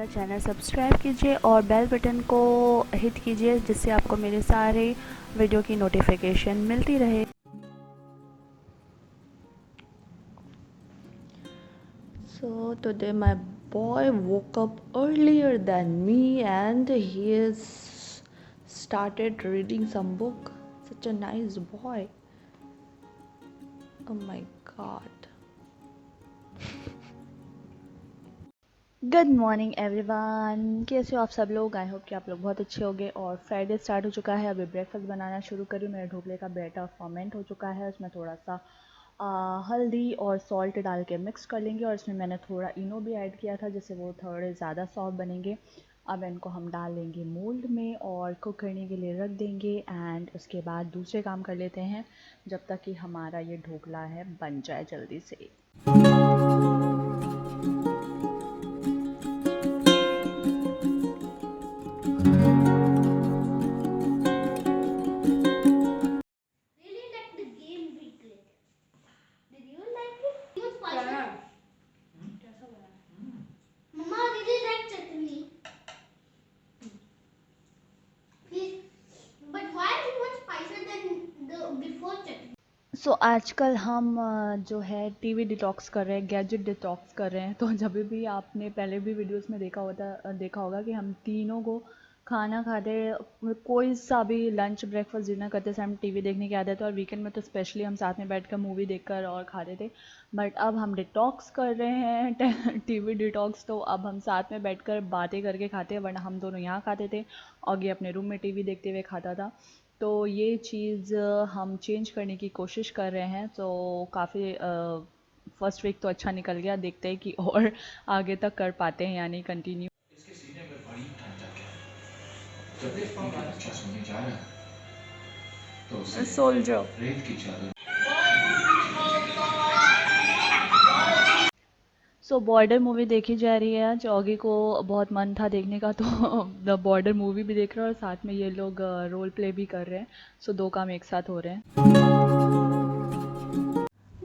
Channel subscribe कीजिए और bell button को हिट कीजिए जिससे आपको मेरे सारे वीडियो की नोटिफिकेशन मिलती रहे। So today my boy woke up earlier than me and he has started reading some book. Such a nice boy. Oh my god. Good morning everyone, कैसे हो आप सब लोग। आई होप कि आप लोग बहुत अच्छे होंगे। और फ्राइडे स्टार्ट हो चुका है, अभी ब्रेकफास्ट बनाना शुरू करी। मेरे ढोकले का बैटर फर्मेंट हो चुका है, उसमें थोड़ा सा हल्दी और सॉल्ट डाल के मिक्स कर लेंगे और इसमें मैंने थोड़ा इनो भी ऐड किया था जिससे वो थोड़े ज़्यादा सॉफ्ट बनेंगे। अब इनको हम डाल लेंगे मोल्ड में और कुक करने के लिए रख देंगे एंड उसके बाद दूसरे काम कर लेते हैं जब तक कि हमारा ये ढोकला है बन जाए जल्दी से। आजकल हम जो है टीवी डिटॉक्स कर रहे हैं, गैजेट डिटॉक्स कर रहे हैं। तो जब भी आपने पहले भी वीडियोस में देखा होगा कि हम तीनों को खाना खाते, कोई सा भी लंच ब्रेकफास्ट डिनर करते समय हम टीवी देखने की आदत है और वीकेंड में तो स्पेशली हम साथ में बैठकर मूवी देखकर और खाते थे। बट अब हम डिटॉक्स कर रहे हैं टीवी डिटॉक्स। तो अब हम साथ में बैठकर बातें करके खाते हैं, वरना हम दोनों यहाँ खाते थे और ये अपने रूम में टीवी देखते हुए खाता था। तो ये चीज़ हम चेंज करने की कोशिश कर रहे हैं। तो काफ़ी फर्स्ट वीक तो अच्छा निकल गया, देखते हैं कि और आगे तक कर पाते हैं यानी कंटिन्यू। इसके सीने में बड़ी ठंडक है। जब देखती कि बच्चा सोने जा रहा है तो उसे सोल्जर रेत की चादर। सो बॉर्डर मूवी देखी जा रही है। जॉगी को बहुत मन था देखने का तो द बॉर्डर मूवी भी देख रहा है और साथ में ये लोग रोल प्ले भी कर रहे हैं। सो दो काम एक साथ हो रहे हैं।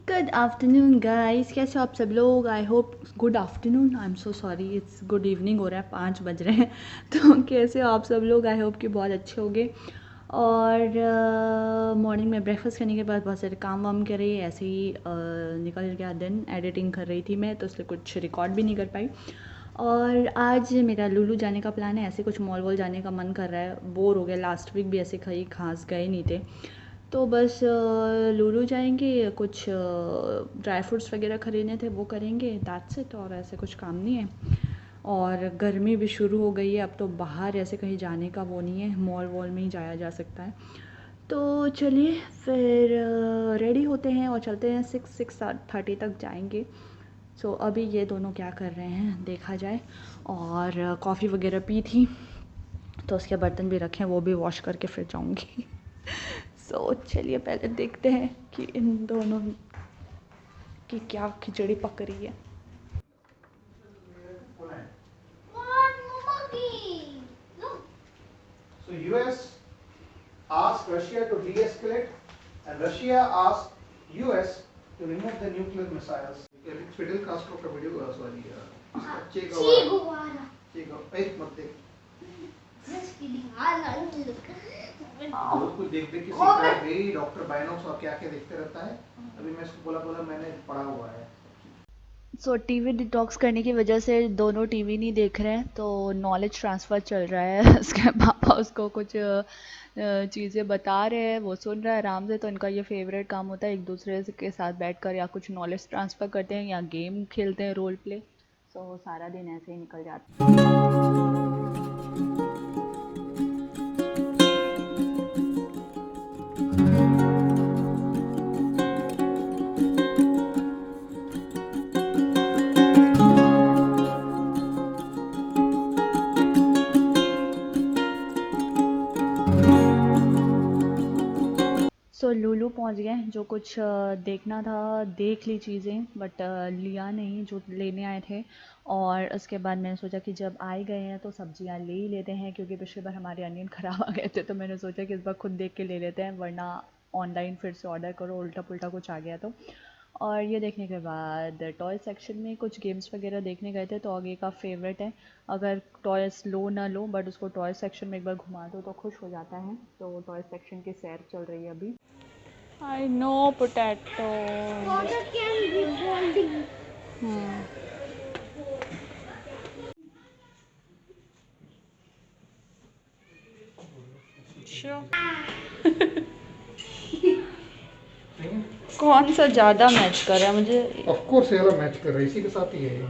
गुड आफ्टरनून गाइस, कैसे हो आप सब लोग। I hope good afternoon, I am so sorry, it's good evening हो रहा है, 5 बज रहे हैं। तो कैसे हो आप सब लोग। आई होप कि बहुत अच्छे होंगे। और मॉर्निंग में ब्रेकफास्ट करने के बाद बहुत सारे काम वाम करे, ऐसे ही निकल गया दिन। एडिटिंग कर रही थी मैं तो इसलिए कुछ रिकॉर्ड भी नहीं कर पाई। और आज मेरा लुलू जाने का प्लान है, ऐसे कुछ मॉल वॉल जाने का मन कर रहा है। बोर हो गया, लास्ट वीक भी ऐसे कहीं खास गए नहीं थे। तो बस लुलू जाएंगे, कुछ ड्राई फ्रूट्स वगैरह ख़रीदने थे वो करेंगे, दैट्स इट। और ऐसे कुछ काम नहीं है। और गर्मी भी शुरू हो गई है, अब तो बाहर ऐसे कहीं जाने का वो नहीं है, मॉल वॉल में ही जाया जा सकता है। तो चलिए फिर रेडी होते हैं और चलते हैं। 6:30 तक जाएंगे। सो अभी ये दोनों क्या कर रहे हैं देखा जाए। और कॉफ़ी वगैरह पी थी तो उसके बर्तन भी रखे हैं, वो भी वॉश करके फिर जाऊंगी। सो चलिए पहले देखते हैं कि इन दोनों की क्या खिचड़ी पक रही है। So US asked Russia to de-escalate and Russia asked US to remove the nuclear missiles. Fidel Castro का वीडियो सॉरी Che Guevara एक मत देख। बहुत कुछ देख देख के सीख रहा है भाई, डॉक्टर बायनॉक्स और क्या क्या देखते रहता है। अभी मैं इसको बोला मैंने पढ़ा हुआ है। सो टीवी डिटॉक्स करने की वजह से दोनों टीवी नहीं देख रहे हैं, तो नॉलेज ट्रांसफ़र चल रहा है। उसके पापा उसको कुछ चीज़ें बता रहे हैं, वो सुन रहा है आराम से। तो इनका ये फेवरेट काम होता है, एक दूसरे के साथ बैठकर या कुछ नॉलेज ट्रांसफ़र करते हैं या गेम खेलते हैं, रोल प्ले। सो सारा दिन ऐसे ही निकल जाता है। सो लुलु पहुंच गए, जो कुछ देखना था देख ली चीज़ें, बट लिया नहीं जो लेने आए थे। और उसके बाद मैंने सोचा कि जब आए गए हैं तो सब्जियां ले ही लेते हैं, क्योंकि पिछली बार हमारे अनियन ख़राब आ गए थे। तो मैंने सोचा कि इस बार खुद देख के ले लेते हैं, वरना ऑनलाइन फिर से ऑर्डर करो उल्टा पुल्टा कुछ आ गया तो। और ये देखने के बाद टॉय सेक्शन में कुछ गेम्स वगैरह देखने गए थे। तो आगे का फेवरेट है, अगर टॉयस लो ना लो बट उसको टॉय सेक्शन में एक बार घुमा दो तो खुश हो जाता है। तो टॉय सेक्शन की सैर चल रही है अभी। I know potato. कौन सा ज़्यादा मैच कर रहा है मुझे? ऑफ कोर्स ये वाला मैच कर रहा है, इसी के साथ ही है ये।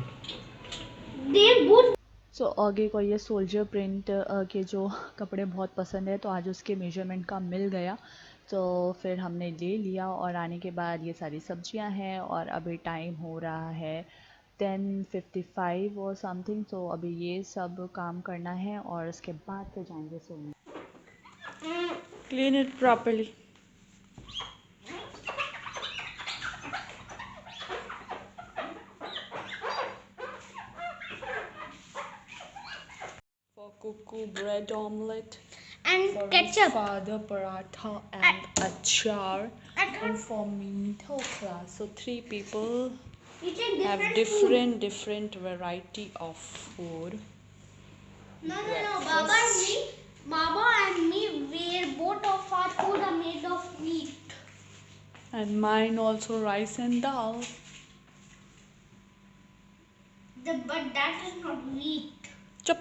सो आगे को ये सोल्जर प्रिंट के जो कपड़े बहुत पसंद है, तो आज उसके मेजरमेंट का मिल गया तो फिर हमने ले लिया। और आने के बाद ये सारी सब्जियां हैं और अभी टाइम हो रहा है 10:55 और समथिंग। तो अभी ये सब काम करना है और उसके बाद फिर जाएंगे सोने। Clean it properly. For Cuckoo, bread omelette. And For ketchup. his father, paratha and achar. And for me, dhokla. So 3 people You take have different food. different variety of food. No. Baba and me, where both of our food are made of wheat. And mine also rice and dal. But that is not wheat. Chup.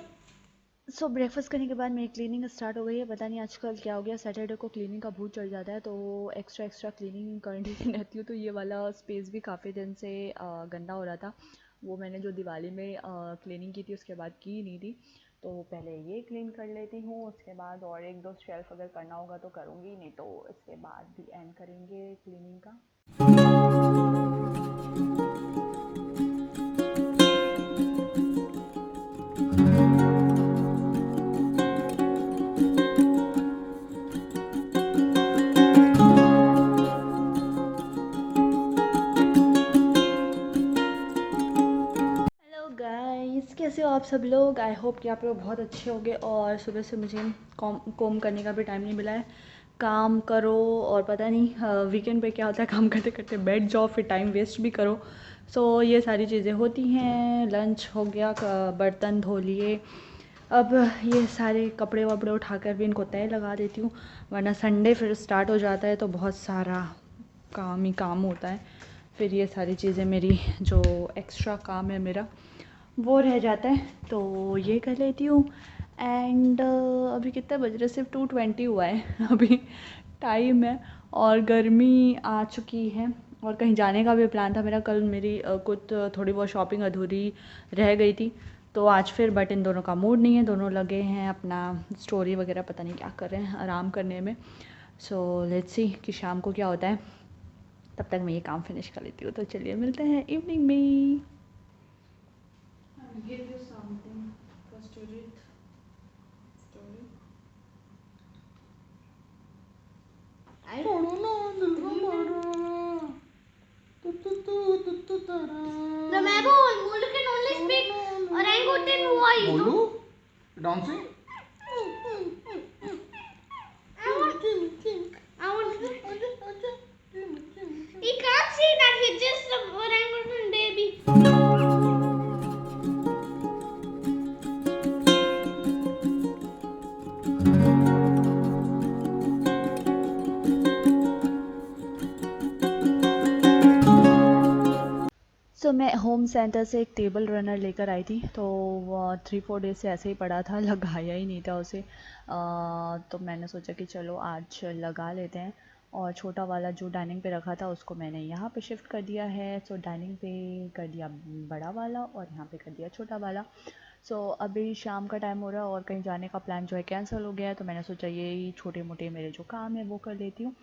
So breakfast करने के बाद मेरी cleaning start हो गई है। पता नहीं आजकल क्या हो गया, सैटरडे को क्लीनिंग का भूत चढ़ जाता है तो एक्स्ट्रा क्लीनिंग करनी रहती हूँ। तो ये वाला स्पेस भी काफ़ी दिन से गंदा हो रहा था। वो मैंने जो दिवाली में क्लीनिंग की थी उसके बाद की नहीं थी, तो पहले ये क्लीन कर लेती हूँ। उसके बाद और 1-2 शेल्फ अगर करना होगा तो करूँगी, नहीं तो इसके बाद भी एंड करेंगे क्लीनिंग का। कैसे हो आप सब लोग? आई होप कि आप लोग बहुत अच्छे होंगे। और सुबह से मुझे कोम करने का भी टाइम नहीं मिला है। काम करो और पता नहीं वीकेंड पे क्या होता है, काम करते करते बैठ जाओ, फिर टाइम वेस्ट भी करो। सो ये सारी चीज़ें होती हैं। लंच हो गया, बर्तन धो लिए। अब ये सारे कपड़े वपड़े उठाकर भी इनको तय लगा देती हूँ, वरना संडे फिर स्टार्ट हो जाता है तो बहुत सारा काम ही काम होता है। फिर ये सारी चीज़ें मेरी जो एक्स्ट्रा काम है मेरा वो रह जाता है, तो ये कर लेती हूँ। एंड अभी कितना बज रहा है? सिर्फ 2:20 हुआ है अभी टाइम है। और गर्मी आ चुकी है और कहीं जाने का भी प्लान था मेरा। कल मेरी कुछ थोड़ी बहुत शॉपिंग अधूरी रह गई थी, तो आज फिर बट इन दोनों का मूड नहीं है। दोनों लगे हैं अपना स्टोरी वगैरह पता नहीं क्या कर रहे हैं, आराम करने में। सो लेट्स सी कि शाम को क्या होता है। तब तक मैं ये काम फिनिश कर लेती हूँ। तो चलिए मिलते हैं इवनिंग में। Give you something first to read story. I The Mabo Mulu can only speak orangutan voice. Molu? Dancing? I want He can't see that, he's just an orangutan baby. मैं home centre से एक table runner लेकर आई थी, तो 3-4 days से ऐसे ही पड़ा था, लगाया ही नहीं था उसे। तो मैंने सोचा कि चलो आज लगा लेते हैं। और छोटा वाला जो डाइनिंग पे रखा था उसको मैंने यहाँ पे शिफ्ट कर दिया है। सो डाइनिंग पे कर दिया बड़ा वाला और यहाँ पे कर दिया छोटा वाला। सो अभी शाम का टाइम हो रहा है और कहीं जाने का प्लान जो है कैंसिल हो गया है, तो मैंने सोचा यही छोटे मोटे मेरे जो काम है वो कर लेती हूँ।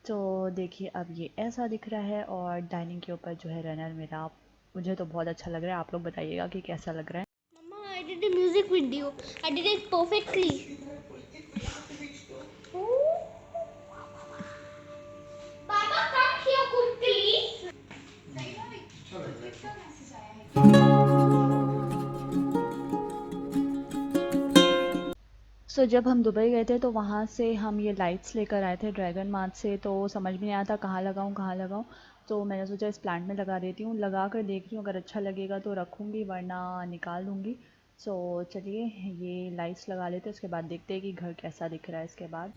तो देखिए अब ये ऐसा दिख रहा है और डाइनिंग के ऊपर जो है रनर मेरा, मुझे तो बहुत अच्छा लग रहा है। आप लोग बताइएगा कि कैसा लग रहा है। Mama, I did a music video. I did it perfectly. Baba, come here quickly. सो जब हम दुबई गए थे तो वहाँ से हम ये लाइट्स लेकर आए थे ड्रैगन मार्ट से, तो समझ में नहीं आया था कहाँ लगाऊँ। तो मैंने सोचा इस प्लांट में लगा देती हूँ, लगा कर देख रही हूँ, अगर अच्छा लगेगा तो रखूँगी वरना निकाल दूँगी। सो चलिए ये लाइट्स लगा लेते हैं, उसके बाद देखते हैं कि घर कैसा दिख रहा है इसके बाद।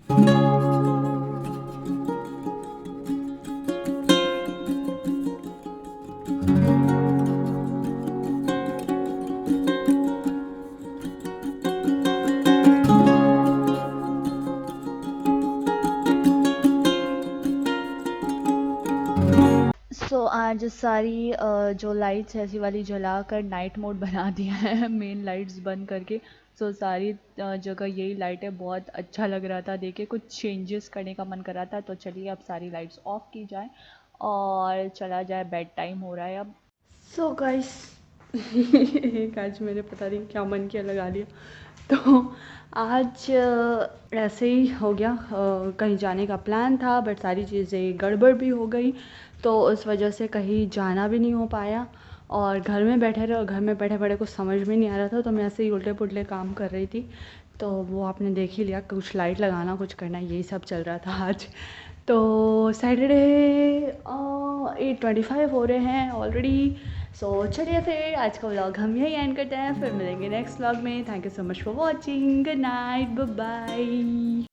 आज सारी जो लाइट्स ऐसी वाली जला कर नाइट मोड बना दिया है मेन लाइट्स बंद करके। सारी जगह यही लाइट है, बहुत अच्छा लग रहा था देखे, कुछ चेंजेस करने का मन कर रहा था। तो चलिए अब सारी लाइट्स ऑफ की जाए और चला जाए, बेड टाइम हो रहा है अब। सो गाइस एक आज मैंने पता नहीं क्या मन किया लगा लिया, तो आज ऐसे ही हो गया। कहीं जाने का प्लान था बट सारी चीज़ें गड़बड़ भी हो गई, तो उस वजह से कहीं जाना भी नहीं हो पाया और घर में बैठे रहे, और घर में बैठे बैठे कुछ समझ में नहीं आ रहा था, तो मैं ऐसे ही उल्टे पुल्टे काम कर रही थी। तो वो आपने देख ही लिया, कुछ लाइट लगाना, कुछ करना, यही सब चल रहा था आज। तो सैटरडे 8:25 हो रहे हैं ऑलरेडी। सो चलिए फिर आज का व्लॉग हम यही एंड करते हैं, फिर मिलेंगे नेक्स्ट व्लॉग में। Thank you so much for watching, good night, bye bye.